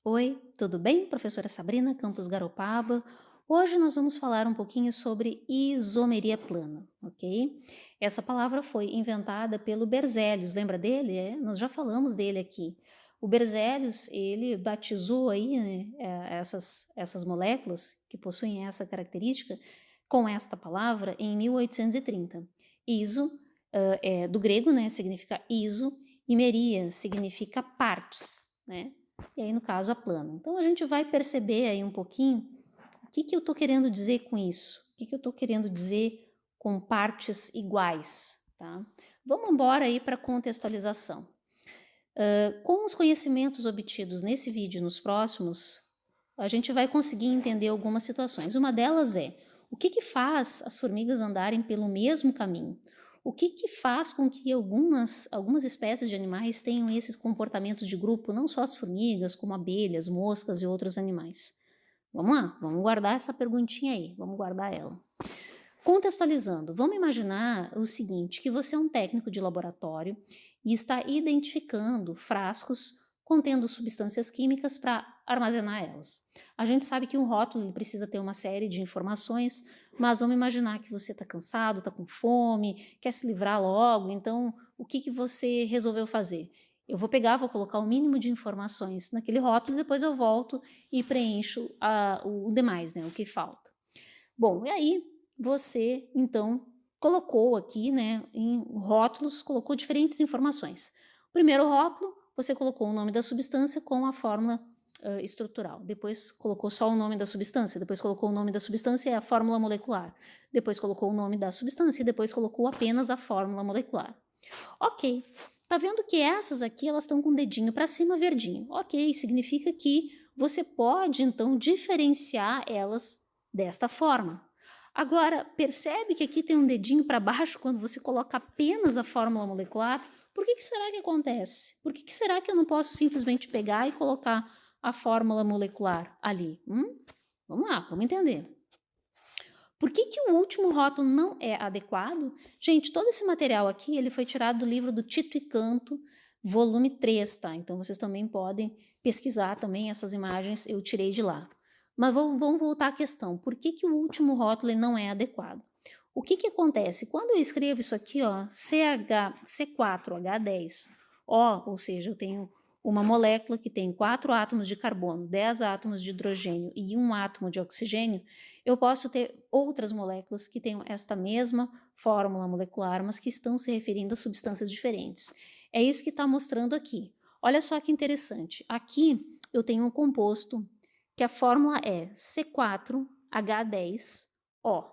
Oi, tudo bem? Professora Sabrina Campos Garopaba. Hoje nós vamos falar um pouquinho sobre isomeria plana, ok? Essa palavra foi inventada pelo Berzelius, lembra dele? Nós já falamos dele aqui. O Berzelius, ele batizou aí, né, essas moléculas que possuem essa característica com esta palavra em 1830. Iso, é do grego, né, significa iso, e meria significa partes, né? E aí, no caso, a plana. Então, a gente vai perceber aí um pouquinho o que eu estou querendo dizer com isso, o que eu estou querendo dizer com partes iguais, tá? Vamos embora aí para a contextualização. Com os conhecimentos obtidos nesse vídeo e nos próximos, a gente vai conseguir entender algumas situações. Uma delas é o que faz as formigas andarem pelo mesmo caminho? O que faz com que algumas espécies de animais tenham esses comportamentos de grupo, não só as formigas, como abelhas, moscas e outros animais? Vamos lá, vamos guardar essa perguntinha aí, vamos guardar ela. Contextualizando, vamos imaginar o seguinte, que você é um técnico de laboratório e está identificando frascos contendo substâncias químicas para armazenar elas. A gente sabe que um rótulo ele precisa ter uma série de informações, mas vamos imaginar que você está cansado, está com fome, quer se livrar logo, então o que você resolveu fazer? Eu vou pegar, vou colocar o mínimo de informações naquele rótulo e depois eu volto e preencho o demais, né, o que falta. Bom, e aí você, então, colocou aqui, né, em rótulos, colocou diferentes informações. O primeiro rótulo, você colocou o nome da substância com a fórmula estrutural. Depois colocou só o nome da substância, depois colocou o nome da substância e a fórmula molecular. Depois colocou o nome da substância e depois colocou apenas a fórmula molecular. Ok, tá vendo que essas aqui, elas estão com o dedinho para cima verdinho. Ok, significa que você pode, então, diferenciar elas desta forma. Agora, percebe que aqui tem um dedinho para baixo quando você coloca apenas a fórmula molecular? Por que será que acontece? Por que será que eu não posso simplesmente pegar e colocar a fórmula molecular ali? Vamos lá, vamos entender. Por que o último rótulo não é adequado? Gente, todo esse material aqui ele foi tirado do livro do Tito e Canto, volume 3, tá? Então vocês também podem pesquisar também essas imagens, eu tirei de lá. Mas vamos voltar à questão, por que o último rótulo não é adequado? O que acontece? Quando eu escrevo isso aqui, ó, C4H10O, ou seja, eu tenho uma molécula que tem 4 átomos de carbono, 10 átomos de hidrogênio e 1 átomo de oxigênio, eu posso ter outras moléculas que tenham esta mesma fórmula molecular, mas que estão se referindo a substâncias diferentes. É isso que está mostrando aqui. Olha só que interessante. Aqui eu tenho um composto que a fórmula é C4H10O.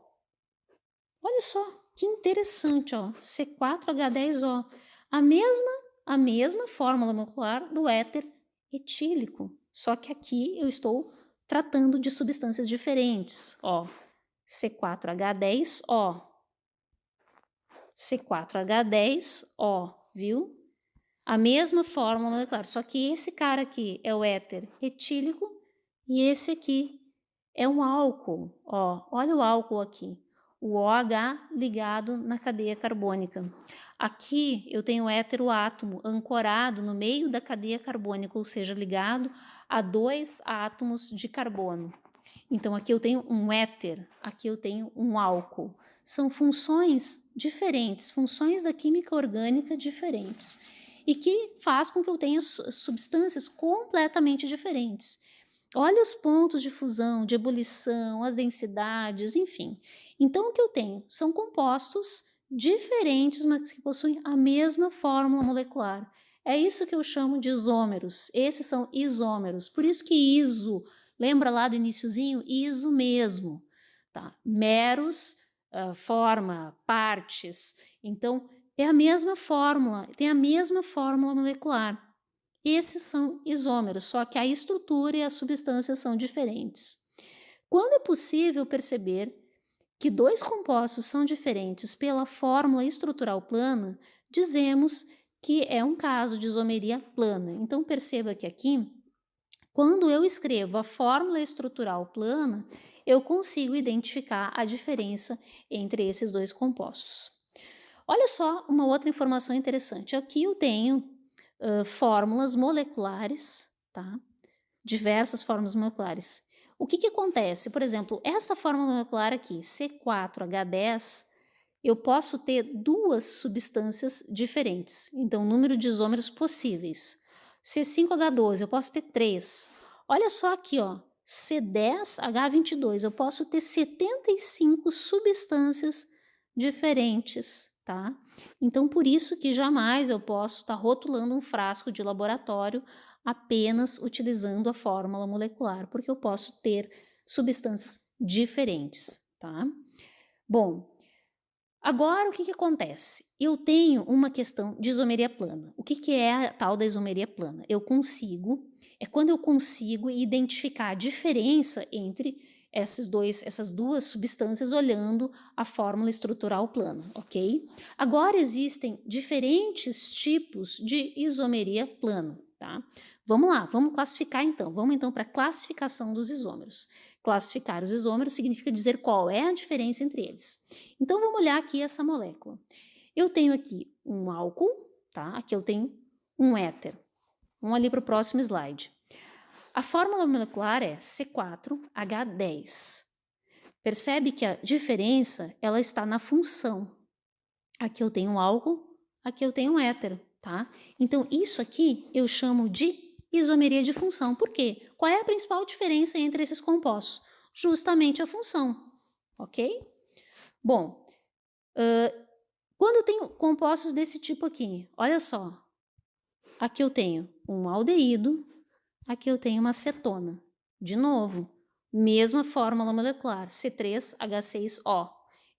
Olha só que interessante, ó, C4H10O. A mesma, a mesma fórmula molecular do éter etílico, só que aqui eu estou tratando de substâncias diferentes, ó. C4H10O, C4H10O, viu? A mesma fórmula molecular, só que esse cara aqui é o éter etílico e esse aqui é um álcool, ó. Olha o álcool aqui, o OH ligado na cadeia carbônica. Aqui eu tenho o heteroátomo ancorado no meio da cadeia carbônica, ou seja, ligado a 2 átomos de carbono. Então aqui eu tenho um éter, aqui eu tenho um álcool. São funções diferentes, funções da química orgânica diferentes e que faz com que eu tenha substâncias completamente diferentes. Olha os pontos de fusão, de ebulição, as densidades, enfim. Então o que eu tenho são compostos diferentes, mas que possuem a mesma fórmula molecular. É isso que eu chamo de isômeros. Esses são isômeros. Por isso que iso, lembra lá do iniciozinho? Iso mesmo, tá? Meros, forma, partes. Então, é a mesma fórmula, tem a mesma fórmula molecular. Esses são isômeros, só que a estrutura e as substâncias são diferentes. Quando é possível perceber que dois compostos são diferentes pela fórmula estrutural plana, dizemos que é um caso de isomeria plana. Então perceba que aqui, quando eu escrevo a fórmula estrutural plana, eu consigo identificar a diferença entre esses dois compostos. Olha só uma outra informação interessante. Aqui eu tenho fórmulas moleculares, tá? diversas fórmulas moleculares. O que acontece? Por exemplo, essa fórmula molecular aqui, C4H10, eu posso ter duas substâncias diferentes. Então, número de isômeros possíveis. C5H12, eu posso ter 3. Olha só aqui, ó, C10H22, eu posso ter 75 substâncias diferentes, tá? Então, por isso que jamais eu posso estar rotulando um frasco de laboratório apenas utilizando a fórmula molecular, porque eu posso ter substâncias diferentes, tá? Bom, agora o que acontece? Eu tenho uma questão de isomeria plana. O que é a tal da isomeria plana? É quando eu consigo identificar a diferença entre essas duas substâncias olhando a fórmula estrutural plana, ok? Agora existem diferentes tipos de isomeria plana, tá? Vamos lá, vamos classificar então. Vamos então para a classificação dos isômeros. Classificar os isômeros significa dizer qual é a diferença entre eles. Então vamos olhar aqui essa molécula. Eu tenho aqui um álcool, tá? Aqui eu tenho um éter. Vamos ali para o próximo slide. A fórmula molecular é C4H10. Percebe que a diferença ela está na função. Aqui eu tenho um álcool, aqui eu tenho um éter, tá? Então isso aqui eu chamo de isomeria de função. Por quê? Qual é a principal diferença entre esses compostos? Justamente a função, ok? Bom, quando eu tenho compostos desse tipo aqui, olha só. Aqui eu tenho um aldeído, aqui eu tenho uma cetona. De novo, mesma fórmula molecular, C3H6O.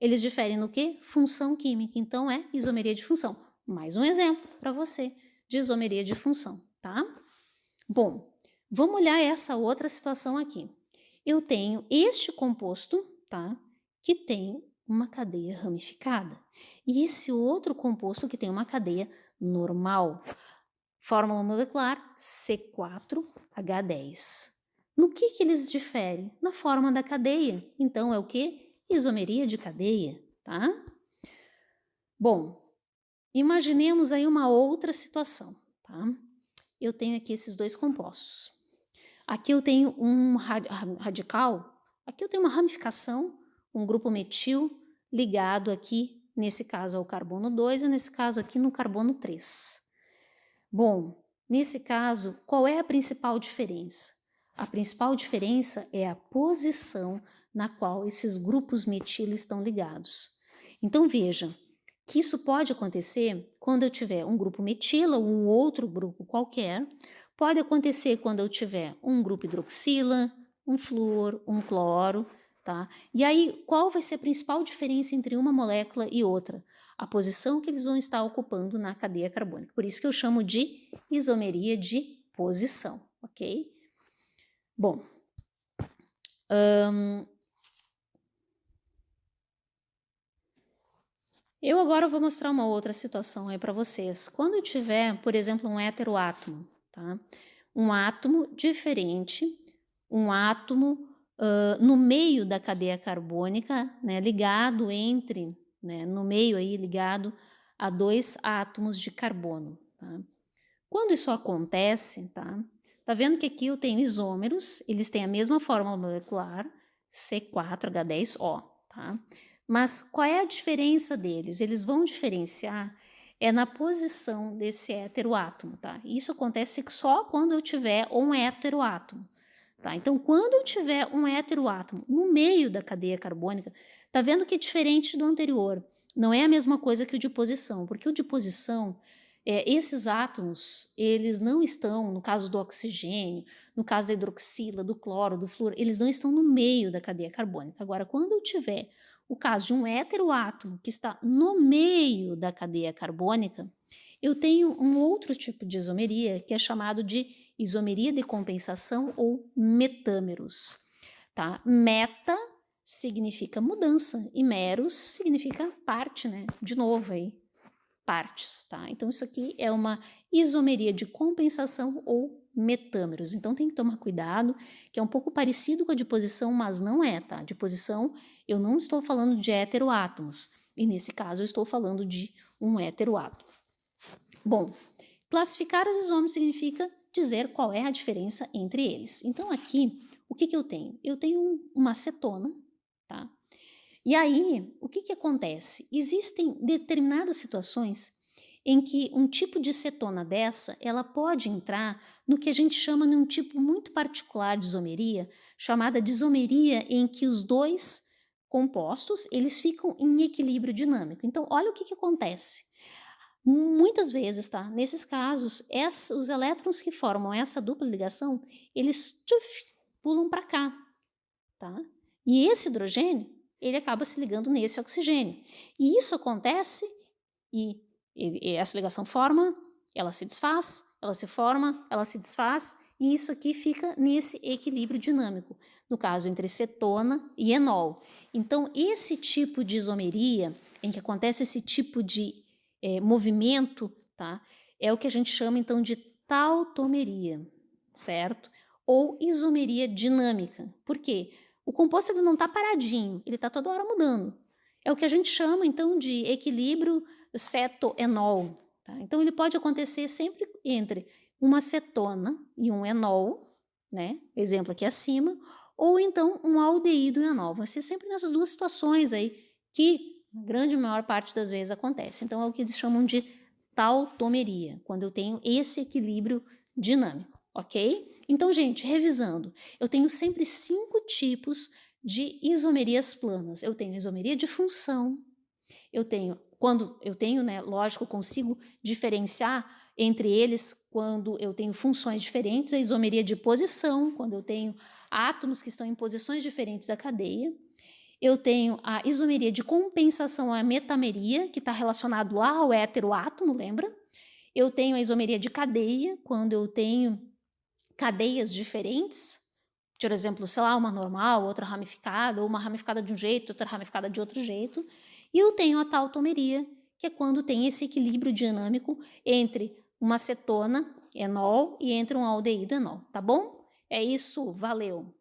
Eles diferem no quê? Função química, então é isomeria de função. Mais um exemplo para você de isomeria de função, tá? Bom, vamos olhar essa outra situação aqui. Eu tenho este composto, tá? Que tem uma cadeia ramificada. E esse outro composto que tem uma cadeia normal. Fórmula molecular C4H10. No que eles diferem? Na forma da cadeia. Então, é o que? Isomeria de cadeia, tá? Bom, imaginemos aí uma outra situação, tá? Eu tenho aqui esses dois compostos. Aqui eu tenho um radical, aqui eu tenho uma ramificação, um grupo metil ligado aqui, nesse caso ao carbono 2 e nesse caso aqui no carbono 3. Bom, nesse caso, qual é a principal diferença? A principal diferença é a posição na qual esses grupos metil estão ligados. Então veja que isso pode acontecer quando eu tiver um grupo metila ou um outro grupo qualquer, pode acontecer quando eu tiver um grupo hidroxila, um flúor, um cloro, tá? E aí, qual vai ser a principal diferença entre uma molécula e outra? A posição que eles vão estar ocupando na cadeia carbônica. Por isso que eu chamo de isomeria de posição, ok? Bom, eu agora vou mostrar uma outra situação aí para vocês. Quando eu tiver, por exemplo, um heteroátomo, tá? Um átomo diferente, um átomo no meio da cadeia carbônica, né, ligado entre, né, no meio aí ligado a dois átomos de carbono, tá? Quando isso acontece, tá vendo que aqui eu tenho isômeros, eles têm a mesma fórmula molecular, C4H10O, tá? Mas qual é a diferença deles? Eles vão diferenciar na posição desse heteroátomo, tá? Isso acontece só quando eu tiver um heteroátomo, tá? Então, quando eu tiver um heteroátomo no meio da cadeia carbônica, tá vendo que é diferente do anterior? Não é a mesma coisa que o de posição, porque o de posição, esses átomos, eles não estão, no caso do oxigênio, no caso da hidroxila, do cloro, do flúor, eles não estão no meio da cadeia carbônica. Agora, quando eu tiver o caso de um heteroátomo que está no meio da cadeia carbônica, eu tenho um outro tipo de isomeria que é chamado de isomeria de compensação ou metâmeros, tá? Meta significa mudança e meros significa parte, né? De novo aí, partes, tá? Então isso aqui é uma isomeria de compensação ou metâmeros. Então tem que tomar cuidado, que é um pouco parecido com a de posição, mas não é, tá? De posição eu não estou falando de heteroátomos, e nesse caso eu estou falando de um heteroátomo. Bom, classificar os isômeros significa dizer qual é a diferença entre eles. Então aqui, o que eu tenho? Eu tenho uma acetona, tá? E aí, o que acontece? Existem determinadas situações em que um tipo de cetona dessa, ela pode entrar no que a gente chama de um tipo muito particular de isomeria, chamada de isomeria em que os dois compostos, eles ficam em equilíbrio dinâmico. Então, olha o que acontece. Muitas vezes, tá? Nesses casos, os elétrons que formam essa dupla ligação, eles pulam para cá, tá? E esse hidrogênio, ele acaba se ligando nesse oxigênio. E isso acontece e essa ligação forma, ela se desfaz, ela se forma, ela se desfaz, e isso aqui fica nesse equilíbrio dinâmico, no caso entre cetona e enol. Então, esse tipo de isomeria, em que acontece esse tipo de movimento, tá? É o que a gente chama então de tautomeria, certo? Ou isomeria dinâmica. Por quê? O composto ele não está paradinho, ele está toda hora mudando. É o que a gente chama então de equilíbrio cetoenol. Tá? Então ele pode acontecer sempre entre uma cetona e um enol, né? Exemplo aqui acima, ou então um aldeído e enol. Vai ser sempre nessas duas situações aí que a grande maior parte das vezes acontece. Então é o que eles chamam de tautomeria, quando eu tenho esse equilíbrio dinâmico, ok? Então, gente, revisando, eu tenho sempre 5 tipos de isomerias planas. Eu tenho isomeria de função, quando eu tenho, né, lógico, consigo diferenciar entre eles quando eu tenho funções diferentes, a isomeria de posição, quando eu tenho átomos que estão em posições diferentes da cadeia. Eu tenho a isomeria de compensação, a metameria, que está relacionado lá ao heteroátomo, lembra? Eu tenho a isomeria de cadeia, quando eu tenho cadeias diferentes, por exemplo, sei lá, uma normal, outra ramificada, ou uma ramificada de um jeito, outra ramificada de outro jeito. E eu tenho a tautomeria, que é quando tem esse equilíbrio dinâmico entre uma cetona, enol, e entre um aldeído, enol, tá bom? É isso, valeu!